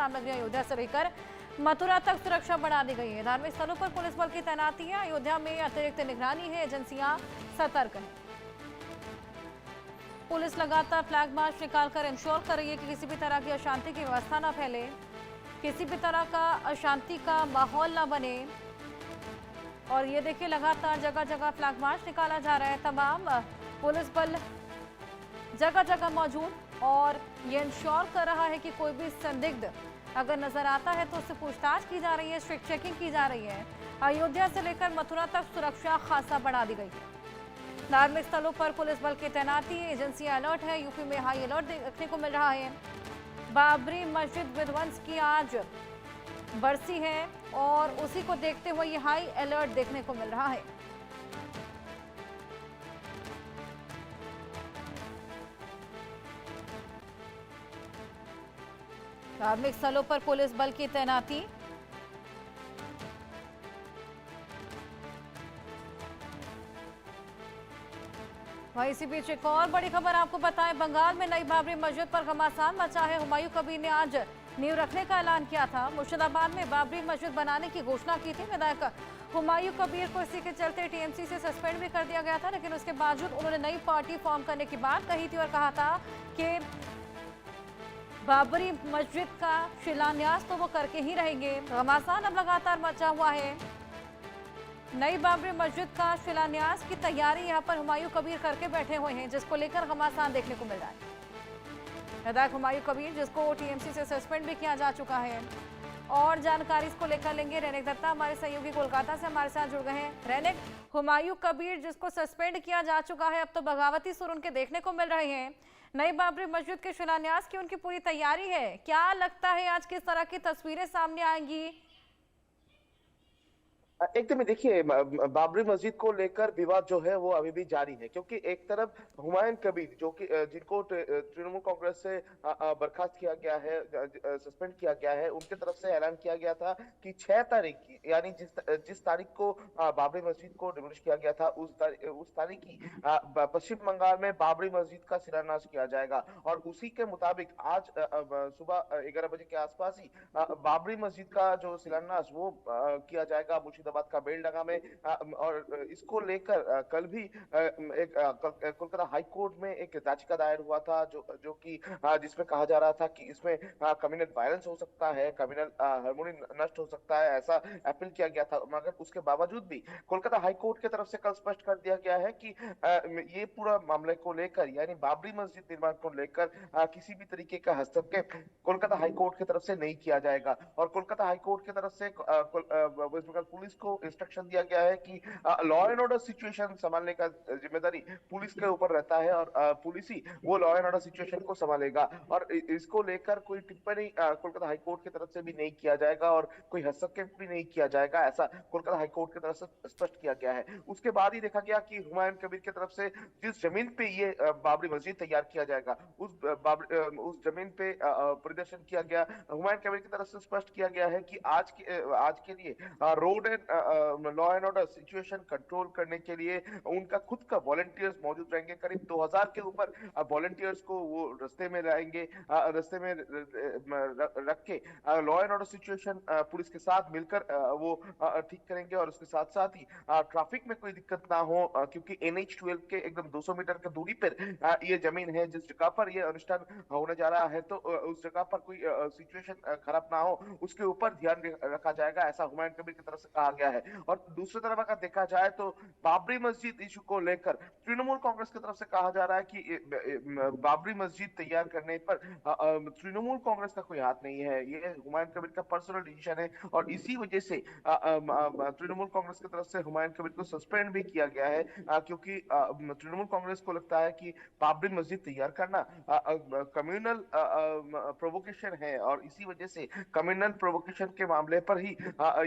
रामनगरी अयोध्या से लेकर मथुरा तक सुरक्षा बढ़ा दी गई है। धार्मिक स्थलों पर पुलिस बल की तैनाती है। अयोध्या में अतिरिक्त निगरानी है। एजेंसियां सतर्क हैं। पुलिस लगातार फ्लैग मार्च निकालकर इंश्योर कर रही है कि किसी भी तरह की अशांति की व्यवस्था न फैले, किसी भी तरह का अशांति का माहौल न बने। और ये देखिए, लगातार जगह जगह फ्लैग मार्च निकाला जा रहा है। तमाम पुलिस बल जगह जगह मौजूद और ये इंश्योर कर रहा है कि कोई भी संदिग्ध अगर नजर आता है तो उससे पूछताछ की जा रही है, स्ट्रिक्ट चेकिंग की जा रही है। अयोध्या से लेकर मथुरा तक सुरक्षा खासा बढ़ा दी गई है। धार्मिक स्थलों पर पुलिस बल की तैनाती, एजेंसियां अलर्ट है। यूपी में हाई अलर्ट देखने को मिल रहा है। बाबरी मस्जिद विध्वंस की आज बरसी है और उसी को देखते हुए ये हाई अलर्ट देखने को मिल रहा है। धार्मिक स्थलों पर पुलिस बल की तैनाती। वहीं इसी बीच एक और बड़ी खबर आपको बताएं, बंगाल में नई बाबरी मस्जिद पर घमासान मचा है। हुमायूं कबीर ने आज नींव रखने का ऐलान किया था। मुर्शिदाबाद में बाबरी मस्जिद बनाने की घोषणा की थी। विधायक हुमायूं कबीर को इसी के चलते टीएमसी से सस्पेंड भी कर दिया गया था, लेकिन उसके बावजूद उन्होंने नई पार्टी फॉर्म करने की बात कही थी और कहा था कि बाबरी मस्जिद का शिलान्यास तो वो करके ही रहेंगे। घमासान अब लगातार मचा हुआ है। नई बाबरी मस्जिद का शिलान्यास की तैयारी यहां पर हुमायूं कबीर करके बैठे हुए हैं, जिसको लेकर घमासान देखने को मिल रहा है। विधायक हुमायूं कबीर, जिसको टीएमसी से सस्पेंड भी किया जा चुका है। और जानकारी इसको लेकर लेंगे रैनिक दत्ता, हमारे सहयोगी कोलकाता से हमारे साथ जुड़ गए हैं। रैनिक, हुमायूं कबीर जिसको सस्पेंड किया जा चुका है, अब तो बगावती सुर उनके देखने को मिल रहे हैं। नई बाबरी मस्जिद के शिलान्यास की उनकी पूरी तैयारी है। क्या लगता है आज किस तरह की तस्वीरें सामने आएंगी? एकदम देखिए, बाबरी मस्जिद को लेकर विवाद जो है वो अभी भी जारी है, क्योंकि एक तरफ हुमायूं कबीर जो कि जिनको तृणमूल कांग्रेस से बर्खास्त किया गया है, सस्पेंड किया गया है, उनके तरफ से ऐलान किया गया था कि 6 तारीख की, यानी जिस तारीख को बाबरी मस्जिद को डिमोलिश किया गया था, उस तारीख की पश्चिम बंगाल में बाबरी मस्जिद का शिलान्यास किया जाएगा। और उसी के मुताबिक आज सुबह 11 बजे के आसपास ही बाबरी मस्जिद का जो शिलान्यास वो किया जाएगा मुर्शिदाबाद का बेलडांगा में। और इसको लेकर कल भी एक कोलकाता हाई कोर्ट में एक याचिका दायर हुआ था, जो कि जिसमें कहा जा रहा था कि इसमें कम्युनल वायलेंस हो सकता है, कम्युनल हार्मोनी नष्ट हो सकता है, ऐसा अपील किया गया था। मगर उसके बावजूद भी कोलकाता हाई कोर्ट की तरफ से कल स्पष्ट कर दिया गया है कि ये पूरा मामले को लेकर, यानी बाबरी मस्जिद निर्माण को लेकर किसी भी तरीके का हस्तक्षेप कोलकाता हाई कोर्ट की तरफ से नहीं किया जाएगा। और कोलकाता हाई कोर्ट की तरफ से वेस्ट बंगाल पुलिस को इंस्ट्रक्शन दिया गया है कि लॉ एंड ऑर्डर सिचुएशन संभालने का जिम्मेदारी पुलिस के ऊपर रहता है, और पुलिस ही वो लॉ एंड ऑर्डर सिचुएशन को संभालेगा। और इसको लेकर कोई टिप्पणी कोलकाता हाई कोर्ट की तरफ से भी नहीं किया जाएगा और कोई हस्तक्षेप भी नहीं किया जाएगा, ऐसा कोलकाता हाई कोर्ट की तरफ से स्पष्ट किया गया है। उसके बाद ही देखा गया कि हुमायूं कबीर की तरफ से जिस जमीन पे ये बाबरी मस्जिद तैयार किया जाएगा, उस जमीन पे प्रदर्शन किया गया। हुमायूं कबीर की तरफ से स्पष्ट किया गया है कि आज के लिए road and law and order situation control करने के लिए उनका खुद का वॉलंटियर्स मौजूद रहेंगे। करीब 2000 के ऊपर वॉलंटियर्स को वो रस्ते में लाएंगे, रस्ते में रख के law and order situation police के साथ मिलकर वो ठीक करेंगे। और उसके साथ साथ ही ट्रैफिक में कोई दिक्कत ना हो, क्योंकि NH-12 के एकदम 200 मीटर की दूरी पर ये जमीन है जिस जगह पर ये अनुष्ठान होने जा रहा है, तो उस जगह पर कोई सिचुएशन खराब ना हो, उसके ऊपर ध्यान रखा जाएगा, ऐसा हुमायूं कबीर की तरफ से कहा गया है। और दूसरी तरफ अगर देखा जाए तो बाबरी मस्जिद इशू को लेकर तृणमूल कांग्रेस की तरफ से कहा जा रहा है कि बाबरी मस्जिद तैयार करने पर तृणमूल कांग्रेस का कोई हाथ नहीं है, ये हुमायूं कबीर का पर्सनल डिसीजन है। और इसी वजह से तृणमूल कांग्रेस की तरफ से हुमायूं कबीर को सस्पेंड भी किया गया है, क्योंकि तृणमूल कांग्रेस को लगता है कि बाबरी मस्जिद तैयार करना कम्युनल प्रोवोकेशन है, और इसी वजह से कम्युनल प्रोवोकेशन के मामले पर ही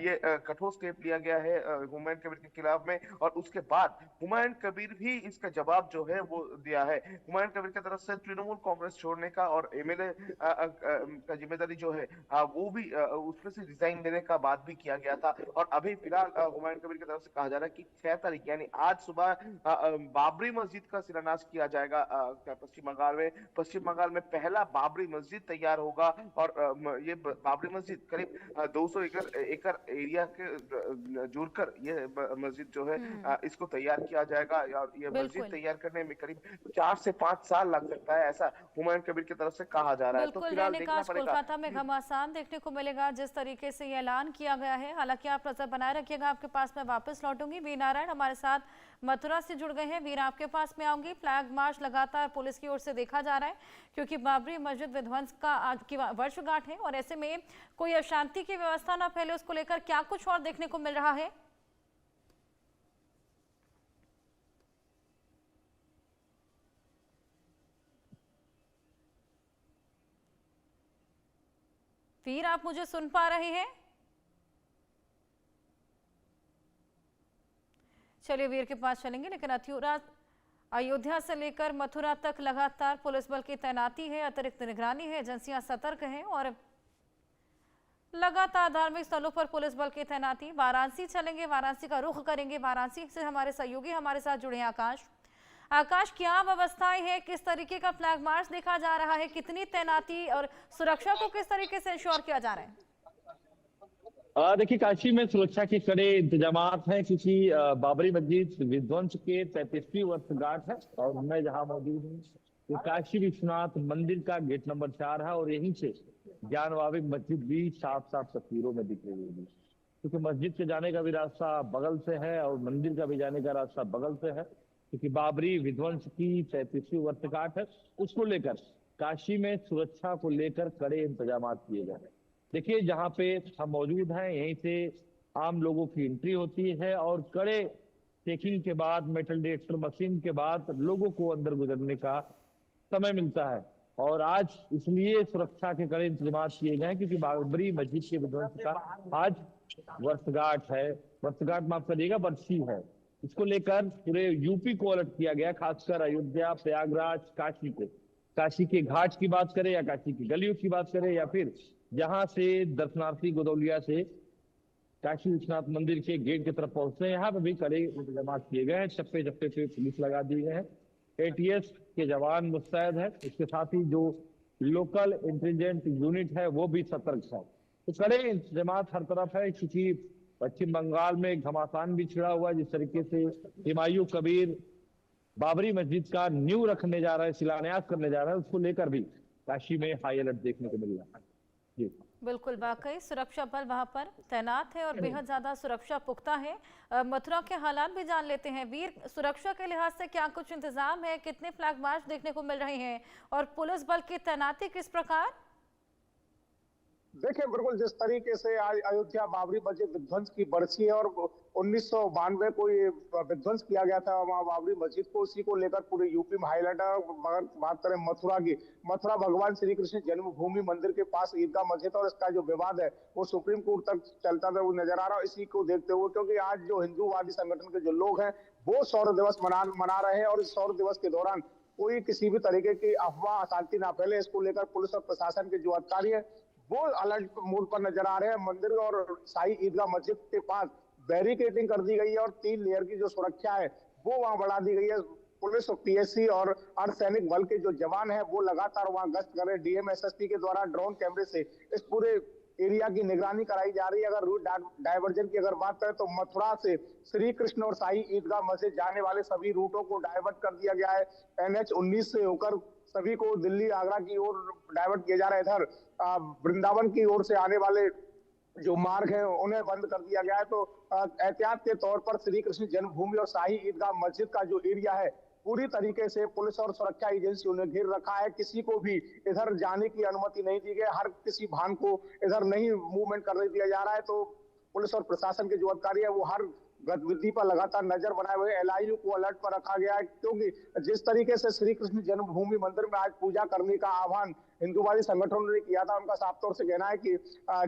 ये कठोर स्टेप स्टेप लिया गया है हुमायूं कबीर के खिलाफ में, और उसके बाद हुमायूं कबीर भी इसका जवाब जो है वो दिया है। हुमायूं कबीर की तरफ से तृणमूल कांग्रेस छोड़ने का और एमएलए का जिम्मेदारी जो है वो भी उसमें से रिजाइन देने का बात भी किया गया था। और अभी फिलहाल हुमायूं कबीर की तरफ से कहा जा रहा है कि 6 तारीख यानी आज सुबह बाबरी मस्जिद का शिलान्यास किया जाएगा पश्चिम बंगाल में। पश्चिम बंगाल में पहला बाबरी मस्जिद तैयार होगा, और ये बाबरी मस्जिद करीब 200 एकड़ एरिया के जुड़कर ये मस्जिद जो है इसको तैयार किया जाएगा, और ये मस्जिद बिल्कुल तैयार करने में करीब 4 से 5 साल लग सकता है, ऐसा हुमायूं कबीर की तरफ से कहा जा रहा है। तो बिल्कुल फिलहाल रहने का देखना आज पड़ेगा। कोलकाता में घमासान देखने को मिलेगा जिस तरीके से ये ऐलान किया गया है। हालांकि आप नजर बनाए रखिएगा, आपके पास मैं वापस लौटूंगी। वीर नारायण हमारे साथ मथुरा से जुड़ गए हैं। वीर आपके पास में आऊंगी। फ्लैग मार्च लगातार पुलिस की ओर से देखा जा रहा है क्योंकि बाबरी मस्जिद विध्वंस का आज की वर्षगांठ है, और ऐसे में कोई अशांति की व्यवस्था ना फैले उसको लेकर क्या कुछ और देखने को मिल रहा है? वीर आप मुझे सुन पा रहे हैं? चलिए वीर के पास चलेंगे, लेकिन अयोध्या से लेकर मथुरा तक लगातार पुलिस बल की तैनाती है, अतिरिक्त निगरानी है, एजेंसियां सतर्क हैं और लगातार धार्मिक स्थलों पर पुलिस बल की तैनाती। वाराणसी चलेंगे, वाराणसी का रुख करेंगे। वाराणसी से हमारे सहयोगी हमारे साथ जुड़े हैं आकाश। आकाश, क्या व्यवस्थाएं हैं, किस तरीके का फ्लैग मार्च देखा जा रहा है, कितनी तैनाती और सुरक्षा को किस तरीके से इंश्योर किया जा रहा है? देखिए, काशी में सुरक्षा के कड़े इंतजाम हैं क्योंकि बाबरी मस्जिद विध्वंस के 35वीं वर्षगांठ है और मैं जहां मौजूद हूँ तो काशी विश्वनाथ मंदिर का गेट नंबर 4 है, और यहीं से ज्ञान वाविक मस्जिद भी साफ साफ तस्वीरों में दिख रही होगी, क्योंकि मस्जिद के जाने का भी रास्ता बगल से है और मंदिर का भी जाने का रास्ता बगल से है, क्योंकि बाबरी विध्वंस की 35वीं वर्षगांठ है। उसको लेकर काशी में सुरक्षा को लेकर कड़े इंतजाम किए गए हैं। देखिए, जहाँ पे हम मौजूद हैं यहीं से आम लोगों की एंट्री होती है और कड़े चेकिंग के बाद, मेटल डिटेक्टर मशीन के बाद लोगों को अंदर गुजरने का समय मिलता है। और आज इसलिए सुरक्षा के कड़े इंतजाम किए गए हैं क्योंकि बाबरी मस्जिद के विध्वंस का आज वर्षगांठ है, वर्षगांठ माफ करिएगा, बरसी है। इसको लेकर पूरे यूपी को अलर्ट किया गया, खासकर अयोध्या, प्रयागराज, काशी को। काशी के घाट की बात करें या काशी की गलियों की बात करें या फिर जहां से दर्शनार्थी गोदौलिया से काशी विश्वनाथ मंदिर के गेट की तरफ पहुंचते हैं, यहाँ पे भी कड़े इंतजाम किए गए हैं। चप्पे चप्पे पे पुलिस लगा दिए गए हैं, एटीएस के जवान मुस्तैद है, इसके साथ ही जो लोकल इंटेलिजेंस यूनिट है वो भी सतर्क है। तो कड़े इंतजाम हर तरफ है क्योंकि पश्चिम बंगाल में घमासान भी छिड़ा हुआ है। जिस तरीके से हुमायूं कबीर बाबरी मस्जिद का नींव रखने जा रहा है, शिलान्यास करने जा रहा है, उसको लेकर भी काशी में हाई अलर्ट देखने को मिल रहा है। जी बिल्कुल, वाकई सुरक्षा बल वहां पर तैनात है और बेहद ज्यादा सुरक्षा पुख्ता है। मथुरा के हालात भी जान लेते हैं। वीर, सुरक्षा के लिहाज से क्या कुछ इंतजाम है, कितने फ्लैग मार्च देखने को मिल रहे हैं और पुलिस बल की तैनाती किस प्रकार? देखिए, बिल्कुल जिस तरीके से आज अयोध्या बाबरी मस्जिद विध्वंस की बरसी है और 1992 को ये विध्वंस किया गया था वहाँ बाबरी मस्जिद को, उसी को लेकर पूरे यूपी में हाईलाइट है। मगर बात करें मथुरा की, मथुरा भगवान श्री कृष्ण जन्मभूमि मंदिर के पास ईदगाह मस्जिद और इसका जो विवाद है वो सुप्रीम कोर्ट तक चलता था, वो नजर आ रहा है। इसी को देखते हुए क्योंकि आज जो हिंदूवादी संगठन के जो लोग हैं वो शौर्य दिवस मना रहे हैं और इस शौर्य दिवस के दौरान कोई किसी भी तरीके की अफवाह अशांति ना फैले, इसको लेकर पुलिस और प्रशासन के जो अधिकारी है वो अलर्ट मोड पर नजर आ रहे हैं। मंदिर और शाही ईदगाह मस्जिद के पास बैरिकेडिंग कर दी गई है और 3 लेयर की जो सुरक्षा है वो वहां बढ़ा दी गई है। पुलिस और पीएससी और अर्धसैनिक बल के जो जवान हैं वो लगातार वहां गश्त कर रहे हैं। डीएम एसएसपी के द्वारा ड्रोन कैमरे से इस पूरे एरिया की निगरानी कराई जा रही है। अगर रूट डायवर्जन की अगर बात करें तो मथुरा से श्री कृष्ण और शाही ईदगाह मस्जिद जाने वाले सभी रूटों को डायवर्ट कर दिया गया है। NH-19 से होकर सभी को दिल्ली आगरा की ओर डायवर्ट किया जा रहा है। इधर वृंदावन की ओर से आने वाले जो मार्ग है उन्हें बंद कर दिया गया है। तो एहतियात के तौर पर श्री कृष्ण जन्मभूमि और शाही ईदगाह मस्जिद का जो एरिया है पूरी तरीके से पुलिस और सुरक्षा एजेंसियों ने घेर रखा है। किसी को भी इधर जाने की अनुमति नहीं दी गई, हर किसी वाहन को इधर नहीं मूवमेंट करने दिया जा रहा है। तो पुलिस और प्रशासन के जो अधिकारी है वो हर गतिविधि पर लगातार नजर बनाए हुए। LIU को अलर्ट पर रखा गया है क्योंकि जिस तरीके से श्री कृष्ण जन्मभूमि मंदिर में आज पूजा करने का आह्वान हिंदूवादी संगठनों ने किया था, उनका साफ तौर से कहना है कि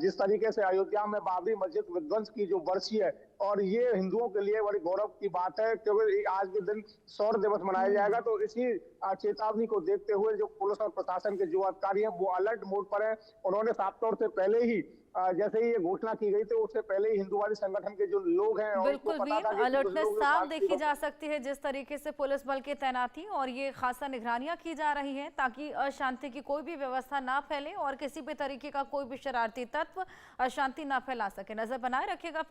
जिस तरीके से अयोध्या में बाबरी मस्जिद विध्वंस की जो बरसी है, और ये हिंदुओं के लिए बड़ी गौरव की बात है, क्योंकि आज के दिन शौर्य दिवस मनाया जाएगा। तो इसी चेतावनी को देखते हुए जो पुलिस और प्रशासन के जो अधिकारी हैं वो अलर्ट मोड पर हैं। उन्होंने साफ तौर से पहले ही जैसे ही ये घोषणा की गई थी उससे पहले ही हिंदुवादी संगठन के जो लोग हैं बिल्कुल उनको पता था कि अलर्टनेस साफ देखी शांति जा सकती है जिस तरीके से पुलिस बल की तैनाती और ये खासा निगरानियां की जा रही हैं ताकि अशांति की कोई भी व्यवस्था ना फैले और किसी भी तरीके का कोई भी शरारती तत्व अशांति ना फैला सके। नजर बनाए रखिएगा।